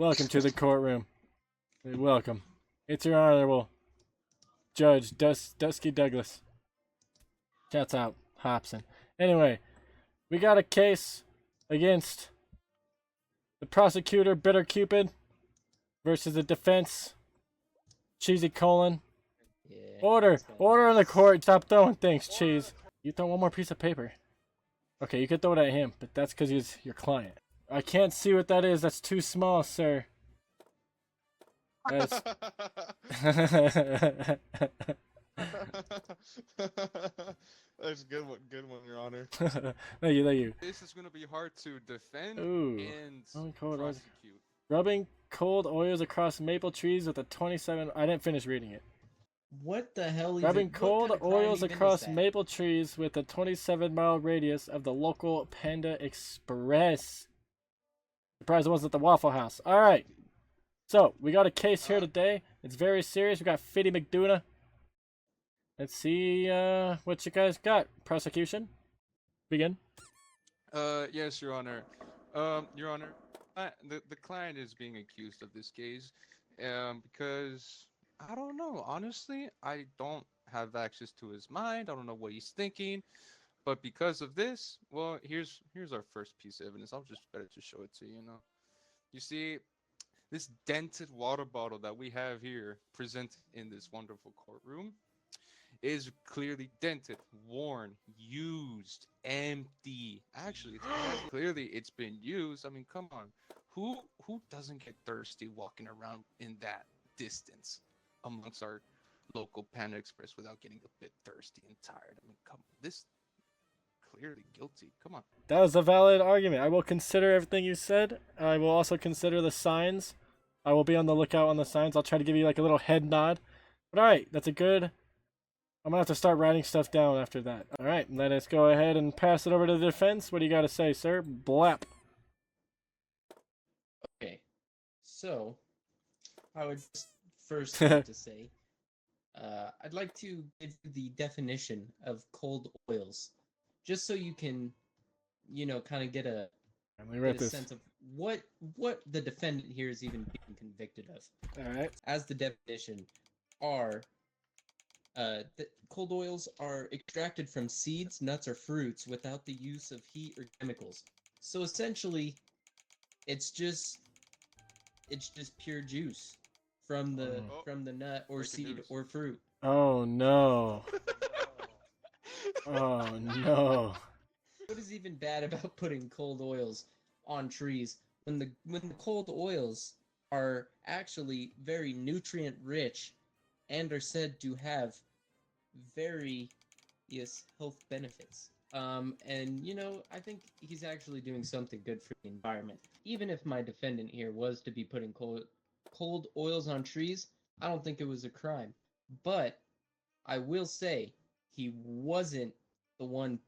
Welcome to the courtroom. Welcome. It's your honorable Judge Dusky Douglas. Shouts out Hobson. Anyway, we got a case against the prosecutor, Bitter Cupid, versus the defense, Cheesy Colon. Yeah, Order in the court. Stop throwing things, Cheese. You throw one more piece of paper. Okay, you can throw it at him, but that's because he's your client. I can't see what that is. That's too small, sir. That's... That's a good one, Your Honor. Thank you. This is gonna be hard to defend Ooh. and prosecute. Rubbing cold oils across maple trees with a 27... I didn't finish reading it. What the hell? Rubbing cold oils across maple trees with a 27-mile radius of the local Panda Express. Surprise, it wasn't at the Waffle House. Alright. So, we got a case here today. It's very serious. We got Fitty McDuna. Let's see what you guys got. Prosecution? Begin. Yes, Your Honor. Your Honor, the client is being accused of this case because, I don't know, honestly, I don't have access to his mind. I don't know what he's thinking. But because of this, well, here's our first piece of evidence. I'll just better to show it to you, you know. You see, this dented water bottle that we have here presented in this wonderful courtroom is clearly dented, worn, used, empty. Actually, clearly it's been used. I mean, come on. Who doesn't get thirsty walking around in that distance amongst our local Panda Express without getting a bit thirsty and tired? I mean, come on. This clearly guilty. Come on. That was a valid argument. I will consider everything you said. I will also consider the signs. I will be on the lookout on the signs. I'll try to give you like a little head nod. But alright, that's a good... I'm going to have to start writing stuff down after that. Alright, let us go ahead and pass it over to the defense. What do you got to say, sir? Blap. Okay, so I would first like to say, I'd like to give you the definition of cold oils, just so you can, you know, kind of get a sense of what the defendant here is even being convicted of. All right. As the definition are, the cold oils are extracted from seeds, nuts, or fruits without the use of heat or chemicals. So essentially, it's just pure juice from the nut or seed or fruit. Oh no. Oh no. What is even bad about putting cold oils on trees when the cold oils are actually very nutrient rich and are said to have very health benefits. And you know, I think he's actually doing something good for the environment. Even if my defendant here was to be putting cold oils on trees, I don't think it was a crime. But I will say he wasn't the one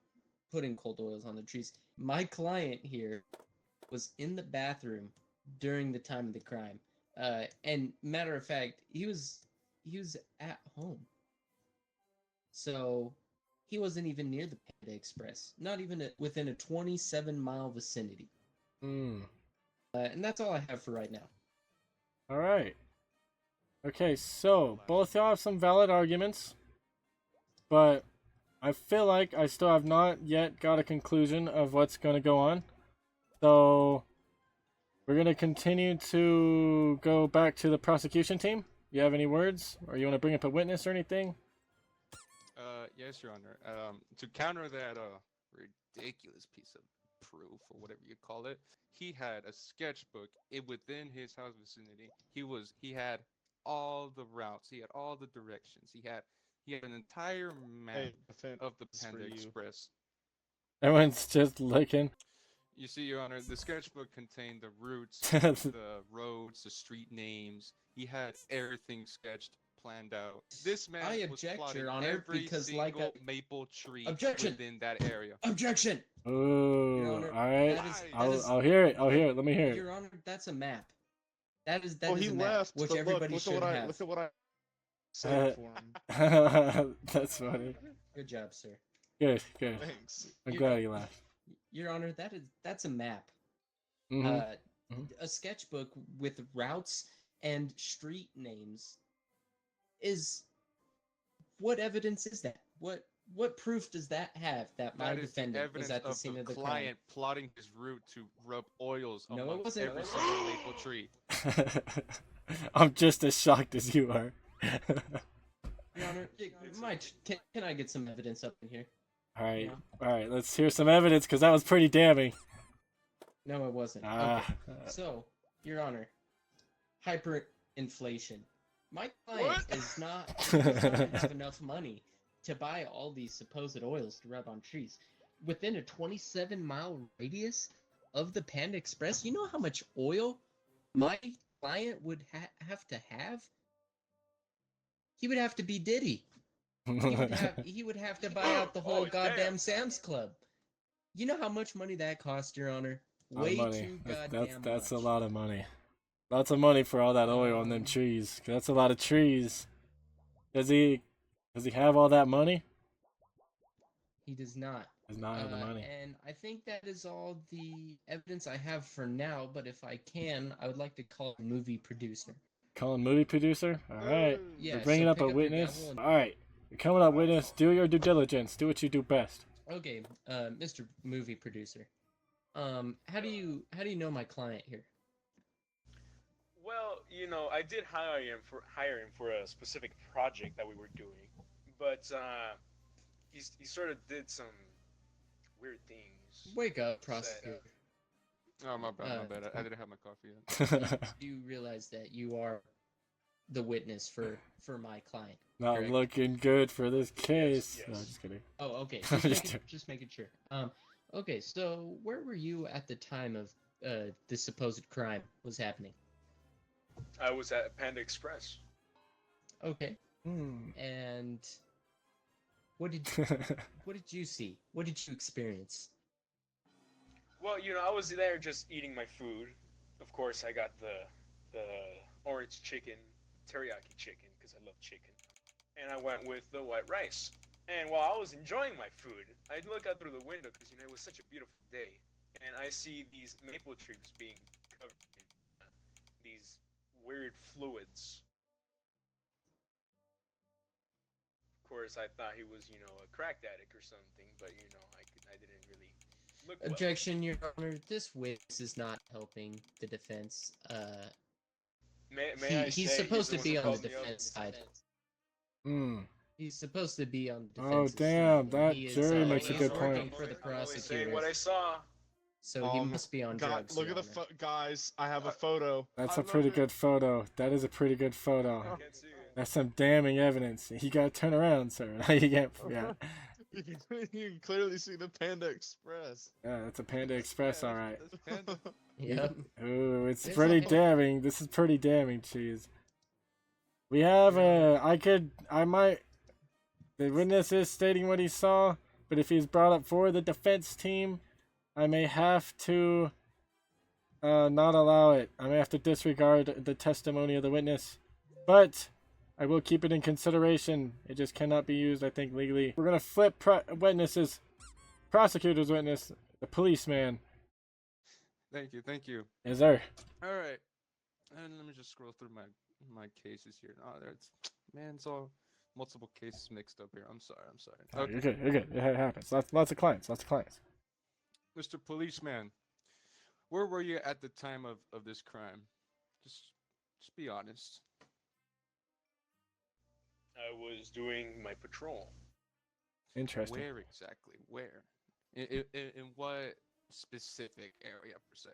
putting cold oils on the trees. My client here was in the bathroom during the time of the crime. And matter of fact, he was at home. So he wasn't even near the Panda Express. Not even within a 27-mile vicinity. And that's all I have for right now. All right. Okay, so both y'all have some valid arguments, but I feel like I still have not yet got a conclusion of what's going to go on. So we're going to continue to go back to the prosecution team. You have any words? Or you want to bring up a witness or anything? Yes, Your Honor. To counter that ridiculous piece of proof, or whatever you call it, he had a sketchbook within his house vicinity. He had all the routes. He had all the directions. He had an entire map of the Panda Express. Everyone's just looking. You see, Your Honor, the sketchbook contained the routes, the roads, the street names. He had everything sketched, planned out. This man was plotting Your Honor, every because single maple tree within that area. Objection! Ooh, Your Honor, alright. I'll hear it. Let me hear it. Your Honor, that's a map. That is he a map, left, which but everybody look should have. Look at what I said for him. That's funny. Good job, sir. Good. Thanks. I'm glad you laughed. Your Honor, that's a map. Mm-hmm. a sketchbook with routes and street names is... What evidence is that? What proof does that have that my That is the defendant evidence was at the of scene the of the crime? client plotting his route to rub oils No, it amongst wasn't. every single maple tree. I'm just as shocked as you are. Your Honor, can I get some evidence up in here? Alright, Yeah. alright, let's hear some evidence, because that was pretty damning. No, it wasn't. Ah. Okay. So, Your Honor, hyperinflation. My client does not have enough money to buy all these supposed oils to rub on trees. Within a 27-mile radius of the Panda Express, you know how much oil my client would have to have? He would have to be Diddy. He would have to buy out the whole goddamn Sam's Club. You know how much money that costs, Your Honor? Way too goddamn that's much. a lot of money. Lots of money for all that oil on them trees. That's a lot of trees. Does he have all that money? He does not. Does not have the money. And I think that is all the evidence I have for now, but if I can, I would like to call a movie producer. Call a movie producer? Alright. Yeah, You're bringing so up pick a your witness? gavel and- Alright. You're coming up witness. Do your due diligence. Do what you do best. Okay, Mr. Movie Producer. How do you know my client here? Well, you know, I did hire him for a specific project that we were doing, but he sort of did some weird things. Wake up, prosecutor. Oh, my bad. I didn't have my coffee yet. Do you realize that you are the witness for my client? Not Correct. looking good for this case. Yes. No, just kidding. Oh, okay. Just Just making sure. Okay, so where were you at the time of the supposed crime was happening? I was at Panda Express. Okay. Hmm. And what did you see? What did you experience? Well, you know, I was there just eating my food. Of course, I got the orange chicken, teriyaki chicken, because I love chicken. And I went with the white rice. And while I was enjoying my food, I look out through the window because, you know, it was such a beautiful day. And I see these maple trees being covered in these weird fluids. Of course, I thought he was, you know, a crack addict or something, but, you know, I didn't really look well. Objection, Your Honor. This witness is not helping the defense. He's supposed to be on the defense side. Hmm. He's supposed to be on the Oh, defense damn. side. That He is, jury makes a he's good working point. for the I'm only saying prosecutor, what I saw. so he must be on drugs. Look Your at the Honor. guys. I have a photo. That's I a pretty love good photo. That is a pretty good photo. I can't see it. That's some damning evidence. You gotta turn around, sir. You can't. Yeah. You can clearly see the Panda Express. Yeah, that's a Panda Express, all right. That's Panda. Yep. Ooh, it's There's pretty a- damning. This is pretty damning, cheese. We have the witness is stating what he saw, but if he's brought up for the defense team, I may have to not allow it. I may have to disregard the testimony of the witness, but I will keep it in consideration. It just cannot be used, I think, legally. We're gonna flip witnesses. Prosecutor's witness, the policeman. Thank you. Yes, sir. All right, and let me just scroll through my cases here. Oh, it's all multiple cases mixed up here. I'm sorry. Oh, you're good. You're good. It happens. Lots of clients. Mr. Policeman, where were you at the time of this crime? Just be honest. I was doing my patrol. Interesting. Where exactly? Where? In what specific area per se?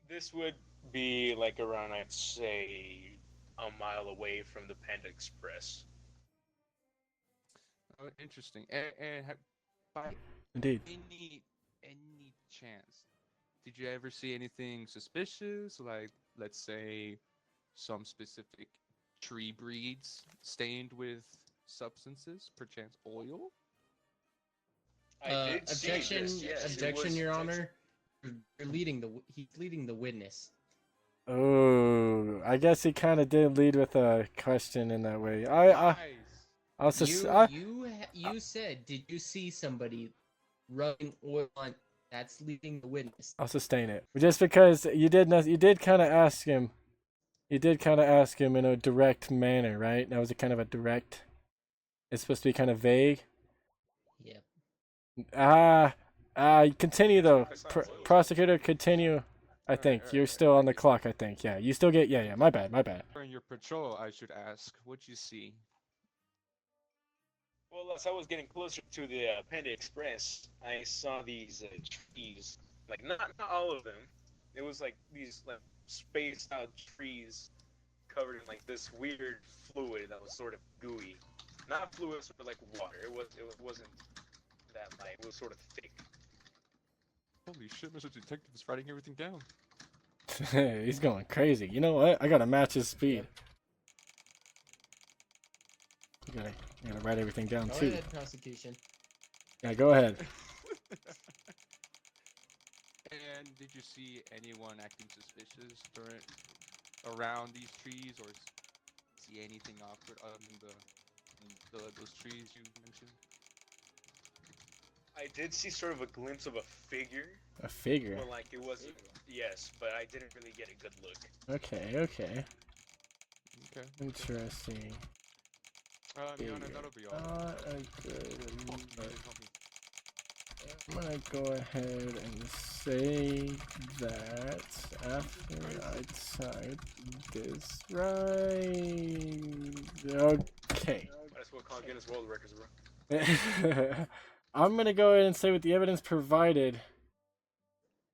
This would be like around, I'd say, a mile away from the Panda Express. Oh, interesting. And by Indeed. any chance, did you ever see anything suspicious? Like, let's say, some specific tree breeds stained with substances, perchance oil? I did see Objection, this, yes, it objection, was Your objection. Honor. He's leading the witness. Oh, I guess he kind of did lead with a question in that way. Nice. You said, did you see somebody rubbing oil on That's leading the witness. I'll sustain it. Just because you did kind of ask him. You did kind of ask him in a direct manner, right? That was a kind of a direct. It's supposed to be kind of vague. Yep. Continue though. Prosecutor, continue. I think you're still on the clock. I think. Yeah, you still get. Yeah. My bad. During your patrol, I should ask, what'd you see? Well, as I was getting closer to the Panda Express, I saw these trees. Like, not all of them. It was like these like spaced out trees covered in like this weird fluid that was sort of gooey. Not fluid, sort of like water. It wasn't that light. It was sort of thick. Holy shit, Mr. Detective is writing everything down. He's going crazy. You know what? I gotta match his speed. You gotta write everything down Go too. ahead, prosecution. Yeah, go ahead. And did you see anyone acting suspicious around these trees, or see anything awkward other than those trees you mentioned? I did see sort of a glimpse of a figure. A figure. But like it wasn't. Yes, but I didn't really get a good look. Okay. Okay. Interesting. Your Honor, that'll be all. A good Help look. me. I'm gonna go ahead and say that after I type this right. Okay. Might as well call Guinness World Records, bro. I'm gonna go ahead and say with the evidence provided.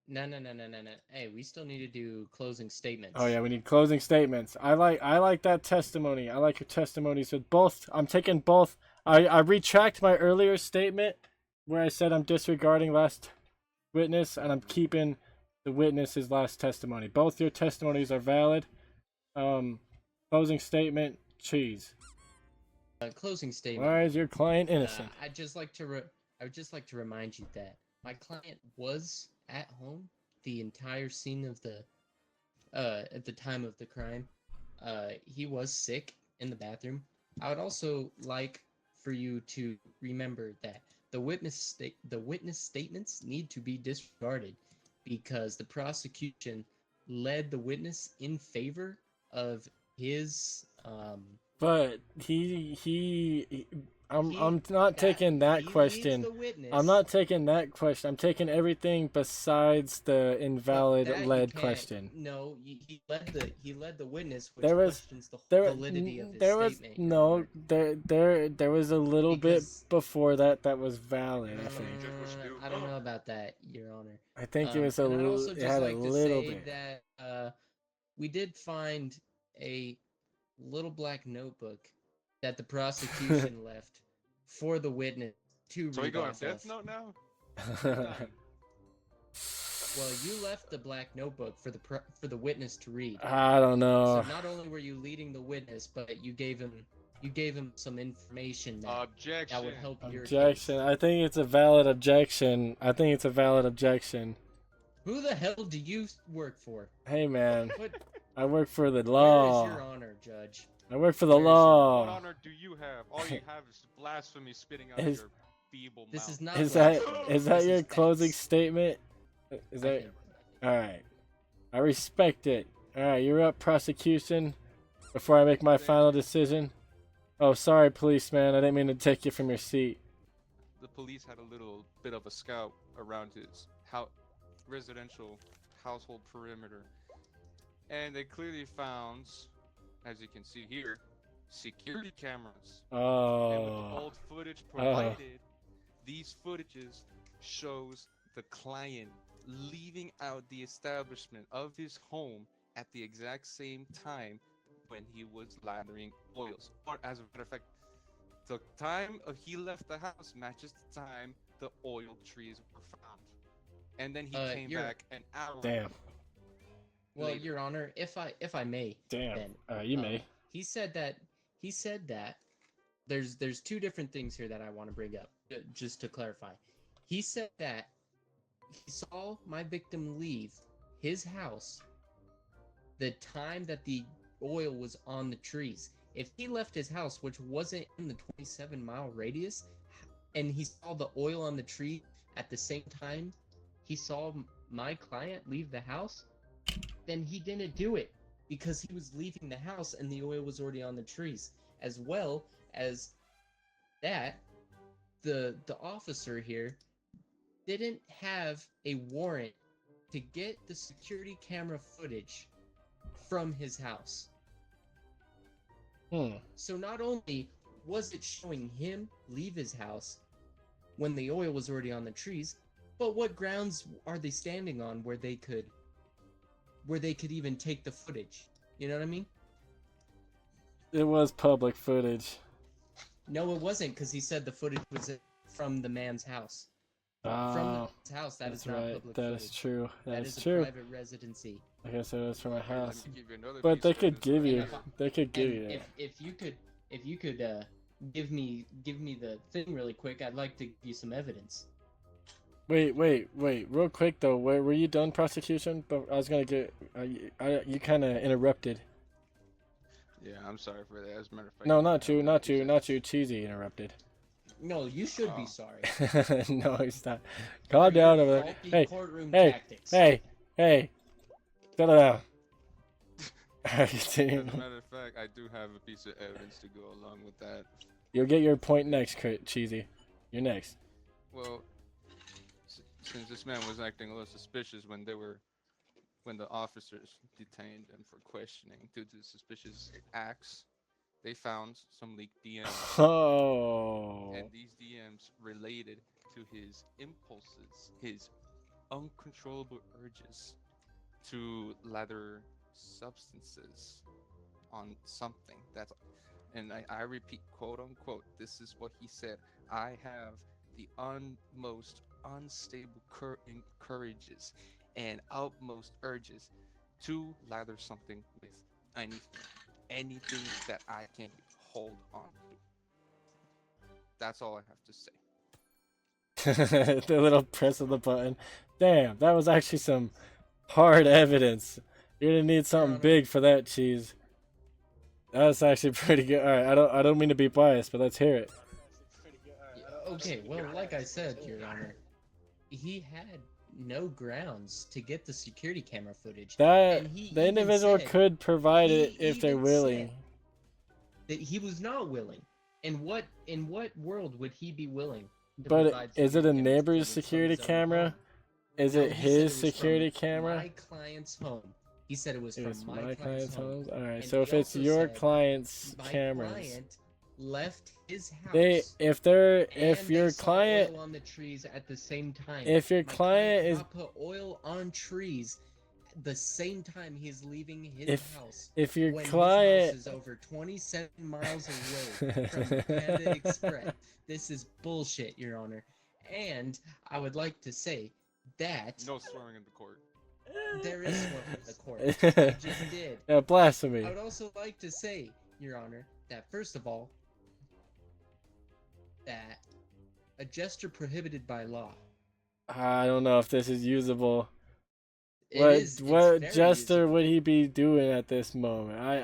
No. Hey, we still need to do closing statements. Oh yeah, we need closing statements. I like that testimony. I like your testimonies with both. I'm taking both. I retract my earlier statement where I said I'm disregarding last witness and I'm keeping the witness's last testimony. Both your testimonies are valid. Closing statement, cheese. Closing statement. Why is your client innocent? I would just like to remind you that my client was at home the entire scene of the at the time of the crime. He was sick in the bathroom. I would also like for you to remember that the witness statements need to be disregarded because the prosecution led the witness in favor of his But I'm not taking that question. I'm not taking that question. I'm taking everything besides the invalid lead question. No, he led the witness, which There was questions the there validity of his there was statement. no there was a little bit before that was valid. I think. I don't know about that, Your Honor. I think it was a and I'd little. also It just had like a to little say bit. that we did find a little black notebook that the prosecution left for the witness to So we read go on off Death of. Note now? Well, you left the black notebook for the witness to read. I don't know. So not only were you leading the witness, but you gave him some information that would help your Objection. case. I think it's a valid objection. Who the hell do you work for? Hey man, What? I work for the Where law. is your honor, Judge? I work for the Where is law. What honor do you have? All you have is blasphemy spitting out Is- your feeble This mouth. is not. Is that This your is closing facts. statement? Is I that think- all right? I respect it. All right, you're up, prosecution. Before I make my final decision. Oh, sorry, policeman. I didn't mean to take you from your seat. The police had a little bit of a scout around his residential household perimeter, and they clearly found, as you can see here, security cameras. And with the Oh, old footage provided, these footages shows the client leaving out the establishment of his home at the exact same time when he was lathering oils. Or as a matter of fact, the time he left the house matches the time the oil trees were found. And then he came back an hour. damn. Well, later. Your Honor, if I may. Damn. Then, You may. He said that there's two different things here that I want to bring up just to clarify. He said that he saw my victim leave his house the time that the oil was on the trees. If he left his house, which wasn't in the 27-mile radius, and he saw the oil on the tree at the same time he saw my client leave the house, then he didn't do it because he was leaving the house and the oil was already on the trees. As well as that, the officer here didn't have a warrant to get the security camera footage from his house. So not only was it showing him leave his house when the oil was already on the trees, but what grounds are they standing on where they could even take the footage? You know what I mean? It was public footage. No, it wasn't, because he said the footage was from the man's house. From Oh, the house, that that's is not right. public That footage. is true. That is is true. a private residency. I guess it was from a Okay, let house. me give you another But piece they of could evidence give right you. now. They could give And you. if you could give me the thing really quick, I'd like to give you some evidence. Wait. Real quick though, were you done prosecution? But I was gonna get. You kind of interrupted. Yeah, I'm sorry for that. As a matter of fact, No, not you. Not you. Not you. Cheesy interrupted. No, you should be Oh. sorry. No, he's not. Calm down over there. Faulty Hey, courtroom hey, tactics. hey. Settle down. As a matter of fact, I do have a piece of evidence to go along with that. You'll get your point next, Cheesy. You're next. Well, since this man was acting a little suspicious when the officers detained him for questioning due to suspicious acts, they found some leaked DMs. Oh. And these DMs related to his impulses, his uncontrollable urges to lather substances on something. And I repeat, quote unquote, this is what he said. I have the most unstable courages and utmost urges to lather something with anything that I can hold on to. That's all I have to say. The little press of the button. Damn, that was actually some hard evidence. You're gonna need something big for that, Cheese. That's actually pretty good. All right, I don't mean to be biased, but let's hear it. Okay, well, like I said, Your Honor, he had no grounds to get the security camera footage. That And he the even individual said- could provide he it if they're even willing. said that he was not willing. In what world would he be willing? To But provide is it a security camera neighbor's footage from security his own camera? home? Is No, it he said his was from security camera? My client's home. He said it was It's from my client's home. All right, And so if he it's also your said, client's My cameras, client left his house. if and your they saw client, oil on the trees at the same time. if your My client did is, not put oil on trees the same time he's leaving his house. if your when his client, house is over 27 miles away from the Panda Express. This is bullshit, Your Honor. And I would like to say that No swearing in the court. there is one in the court. I just did. Yeah, blasphemy. I would also like to say, Your Honor, that first of all, that a gesture prohibited by law. I don't know if this is usable. It's What very gesture useful. would he be doing at this moment? Well,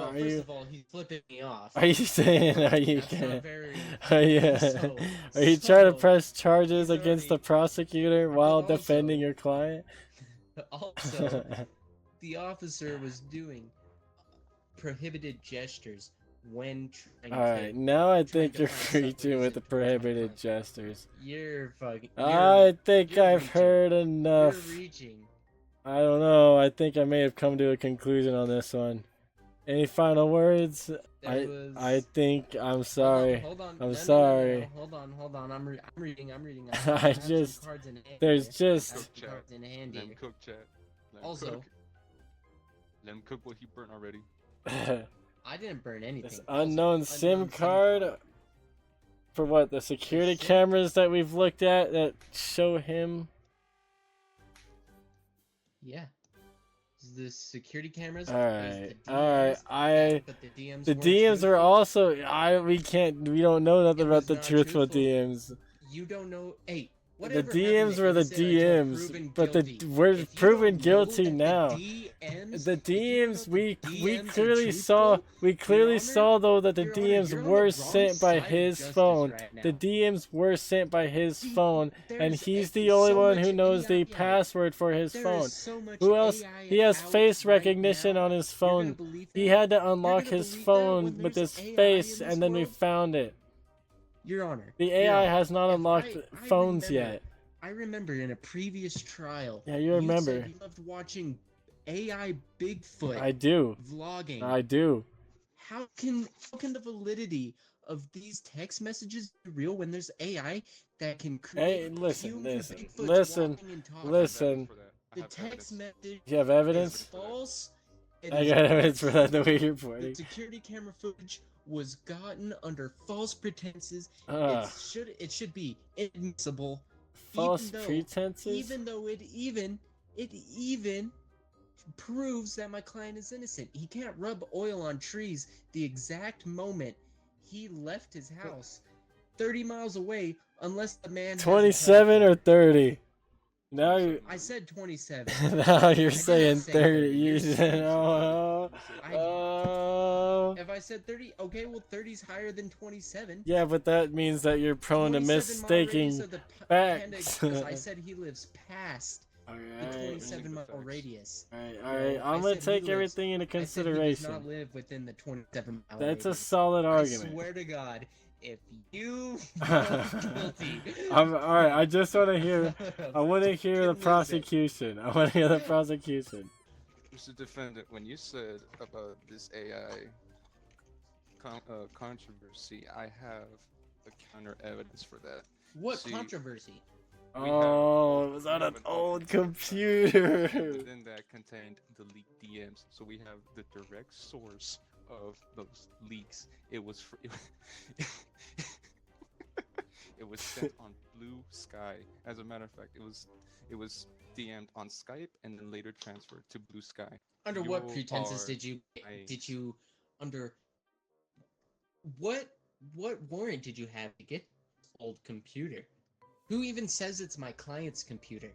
are first you of all, he's flipping me off. are you saying are you That's not can very. are So- you trying to so press charges he's against the already- prosecutor while also- defending your client? Also, the officer was doing prohibited gestures when trying Alright, to. now I trying think to you're find preaching something with the to prove my prohibited point. gestures. You're fucking. I think you're I've reaching. heard You're enough. reaching. I don't know. I think I may have come to a conclusion on this one. Any final words? I think I'm sorry. Hold on. I'm No, sorry. No. Hold on. I'm reading. I have some just- cards in hand There's here. I just have some cards in hand Let here. him cook, chat. Let him Also- cook. Let him cook what he burnt already. I didn't burn anything. this Also, unknown SIM card for what, the security SIM? cameras that we've looked at that show him. Yeah. The security cameras. Alright, is the alright, DMs, but the DMs. The weren't DMs are truthful. also we don't know nothing It about was the not truthful truthful. DMs. You don't know. Hey, The Whatever DMs happened to were the innocent until DMs, proven but guilty? we're If you proven don't know guilty that now. DMs, The if you don't know DMs, that we DMs are clearly saw truthful, though that the Your Honor, DMs you're on the were wrong sent by side of his justice phone. right now. The DMs were sent by his See, phone, and there's he's a- the only so one much who knows the AI. password for his There phone. is so much Who else? AI He has out face right recognition now. on his You're gonna phone. believe He that? had to You're unlock gonna his believe that phone when with there's his AI face, in and this then we world? found it. Your Honor. The Your AI Honor, has not if unlocked I phones remember- yet. I remember in a previous trial. Yeah, you remember. You said you loved watching AI Bigfoot I do. vlogging. I do. How can the validity of these text messages be real when there's AI that can create Hey, listen, human listen, Bigfoots listen, walking and talking? listen. The text message You have is evidence? false. It I is got evidence for that. The way you're The pointing. security camera footage was gotten under false pretenses. Ah, It should be inadmissible. false even though- pretenses. Even though it even proves that my client is innocent. He can't rub oil on trees the exact moment he left his house 30 miles away unless the man has a 27 or 30. Now you. I said 27. Now you're didn't saying say 30. 30. You You're said, saying oh, I- oh. If I said 30, okay, well 30's higher than 27. Yeah, but that means that you're prone to 27 mile mistaking radius of the facts. because I said he lives past the Alright, 27-mile radius. alright. I I'm gonna said he take lives- everything into I said he does consideration. not live within the 27-mile That's a radius. solid I argument. swear to God, if you found guilty, Alright, I just want to hear. I want to hear the Elizabeth. prosecution. I want to hear the prosecution. Mr. Defendant, when you said about this AI controversy, I have the counter evidence for that. What See, controversy? Oh, it was on an old computer. Within that contained the leaked DMs, so we have the direct source of those leaks. It was it was sent on Blue Sky. As a matter of fact, it was DM'd on Skype and then later transferred to Blue Sky. Under what You pretenses are did you right. under what warrant did you have to get this old computer? Who even says it's my client's computer?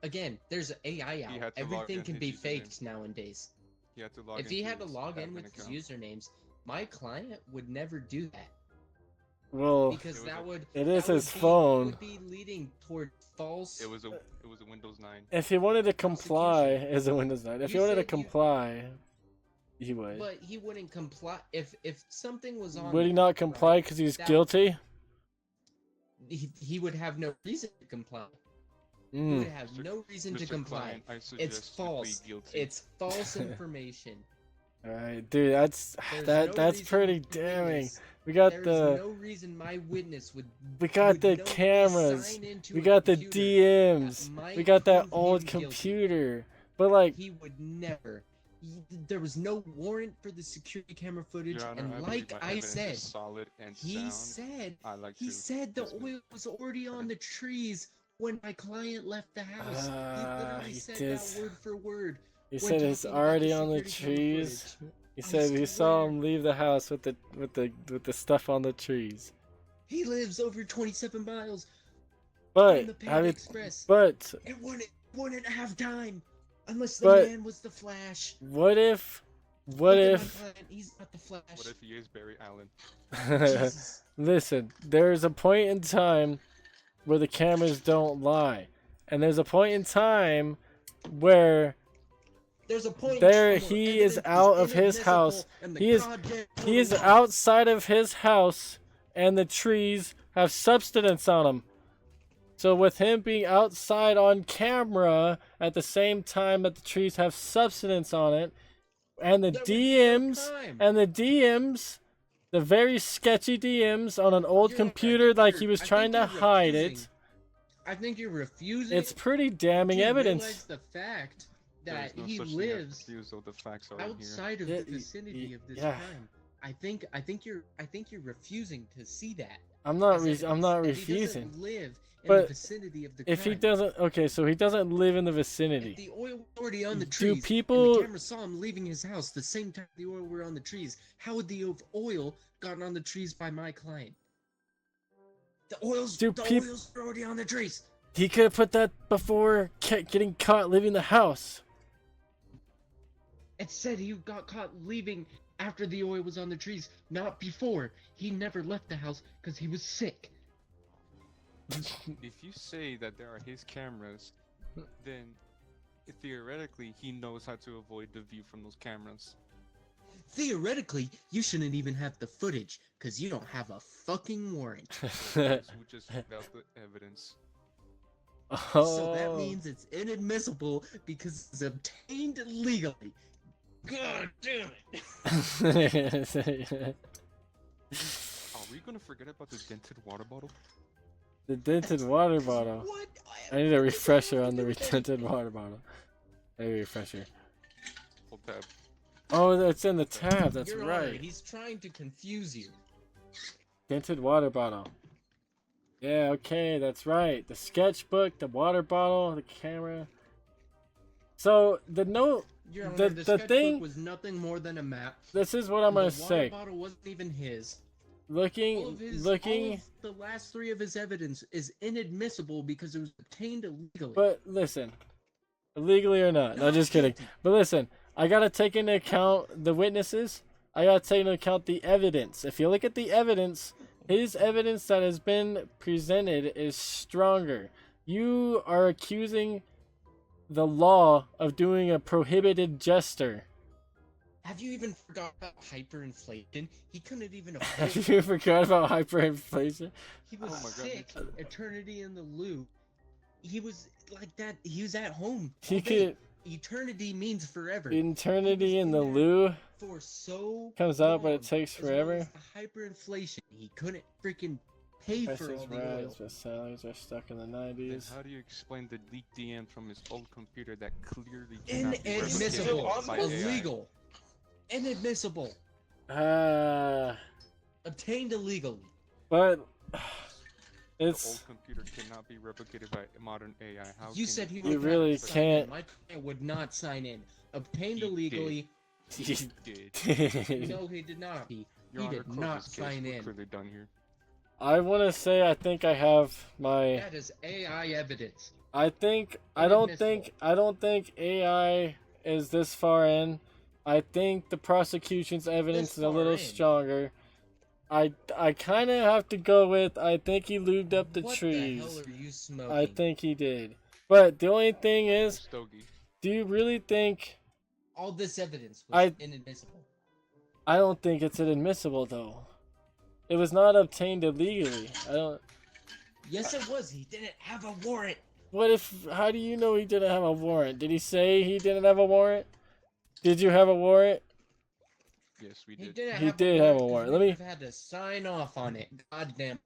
Again, there's AI He out. had to log Everything in can his be username. faked nowadays. He had to log If he into had to his log in admin with his account. usernames, my client would never do that Well, because It was that a- would it is that would his be- phone. would be leading toward false. It was a Windows 9. if he wanted to comply, as a Windows 9, if he You wanted to said you- comply, he would. But he wouldn't comply if something was on. Would he there, not comply right, because he's that- guilty? He would have no reason to comply. He Mm. would have Mr. no reason to Mr. comply. Client, I It's suggest you plead false. guilty. It's false information. All right, dude, that's There's no that's reason pretty the damning. witness- We got There's the no reason my witness would. we got would the knowingly cameras. sign into We a got the computer DMs. that might We got that prove old him guilty. computer. But like, He would never. There was no warrant for the security camera footage, Your Honor, and believe like my I evidence said, is solid and he sound. said I like he to said the dismiss- oil was already on the trees when my client left the house. He literally he said did. that word for word. he when said it's talking about already the on the security camera trees. footage. He I said he saw swear. him leave the house with the stuff on the trees. He lives over 27 miles from But the I Panda mean, Express. but It wouldn't have time unless the But- man was the Flash. what if Look at my client, he's not the Flash. What if he is Barry Allen? Jesus. Listen, there's a point in time where the cameras don't lie. And there's a point in time where There's a point There, where he is evidence out of his inadmissible house. and the He is- project he is protocol- outside of his house and the trees have substance on them. So with him being outside on camera at the same time that the trees have substance on it, and the There would be no DMs time. and the DMs, the very sketchy DMs on an old Your Honor, I computer think like you're- he was I trying to think you're hide it. refusing- I think you're refusing. It's pretty damning to evidence. realize the fact that There is no he such thing as lives refusal, the facts are in here. outside of Yeah, the vicinity of this yeah. crime. I think you're refusing to see that. I'm not as evidence, I'm not that he refusing. doesn't live in But the vicinity of the If he crime. doesn't, okay, so he doesn't live in the If vicinity. the oil was already on the Do trees, and people- the camera saw him leaving his house the same time the oil were on the trees, how would the oil gotten on the trees by my client? The oils Do were peop- already on the trees. He could have put that before getting caught leaving the house. It said he got caught leaving after the oil was on the trees, not before. He never left the house because he was sick. If you say that there are his cameras, then theoretically he knows how to avoid the view from those cameras. Theoretically, you shouldn't even have the footage because you don't have a fucking warrant. So we just found out the evidence. So that means it's inadmissible because it's obtained legally. God damn it! Are we gonna forget about the dented water bottle? The dented water bottle. What? I need a refresher on the dented water bottle. I need a refresher. Full tab. Oh, that's in the tab. That's Your right. Honor, he's trying to confuse you. Dented water bottle. Yeah, okay, that's right. The sketchbook, the water bottle, the camera. So the note, Your Honor, the sketchbook thing. was nothing more than a map. This is what I'm gonna say. The water bottle wasn't even his. All Looking. of the last three of his evidence is inadmissible because it was obtained illegally. But listen, illegally or not, no, just kidding. But listen, I gotta take into account the witnesses. I gotta take into account the evidence. If you look at the evidence, his evidence that has been presented is stronger. You are accusing the law of doing a prohibited gesture. Have you even forgot about hyperinflation? He couldn't even afford You forgot about hyperinflation? He was Oh my God. sick. Eternity in the loop. He was like that. He was at home. He all day. could. Eternity means forever. Eternity in the there loo for so comes out, but long, it takes as well forever. as the hyperinflation. He couldn't freaking pay for Prices all the oil. rise, but salaries are stuck in the Then 90s. how do you explain the leaked DM from his old computer that clearly cannot be Inadmissible. replicated by AI? Illegal. Inadmissible. Obtained illegally. But The it's old computer cannot be replicated by modern AI. How You can said he You would really not sign can't- in. My client would not sign in. Obtained He illegally. He did. No, he did not. He Your Honor, did close not this case. sign We're in. clearly done here. I want to say I think I have my. That is AI evidence. I don't think AI is this far in. I think the prosecution's evidence This is a little far in? stronger. I kind of have to go with I think he lubed up the What trees. the hell are you smoking? I think he did. But the only thing is, Stogie. do you really think? all this evidence was inadmissible. I don't think it's inadmissible though. It was not obtained illegally. I don't. Yes, it was. He didn't have a warrant. What if? How do you know he didn't have a warrant? Did he say he didn't have a warrant? Did you have a warrant? Yes, we He did. didn't He have did a have a warrant. 'cause warrant. we Let me- would've had to sign off on it. God damn it.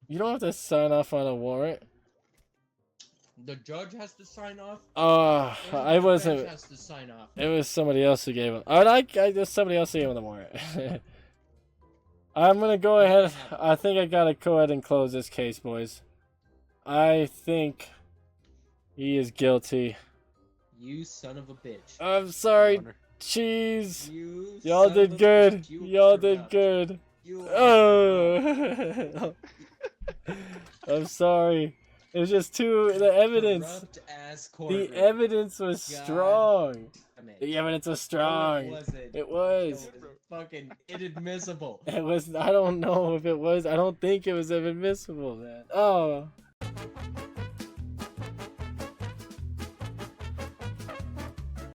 You don't have to sign off on a warrant. The judge has to sign off. I and the wasn't. judge has to sign off. It was somebody else who gave him. There's somebody else who gave him the warrant. I'm gonna go ahead. I think I gotta go ahead and close this case, boys. I think he is guilty. You son of a bitch. I'm sorry, Your Honor. cheese. You Y'all son of did a good. bitch. You Y'all did corrupt. good. You Oh. I'm sorry. It was just the evidence. corrupt-ass The courtroom. evidence was God strong. damn it. The evidence was No, strong. it wasn't. It was. It was fucking inadmissible. It was. I don't know if it was. I don't think it was inadmissible, man. Oh.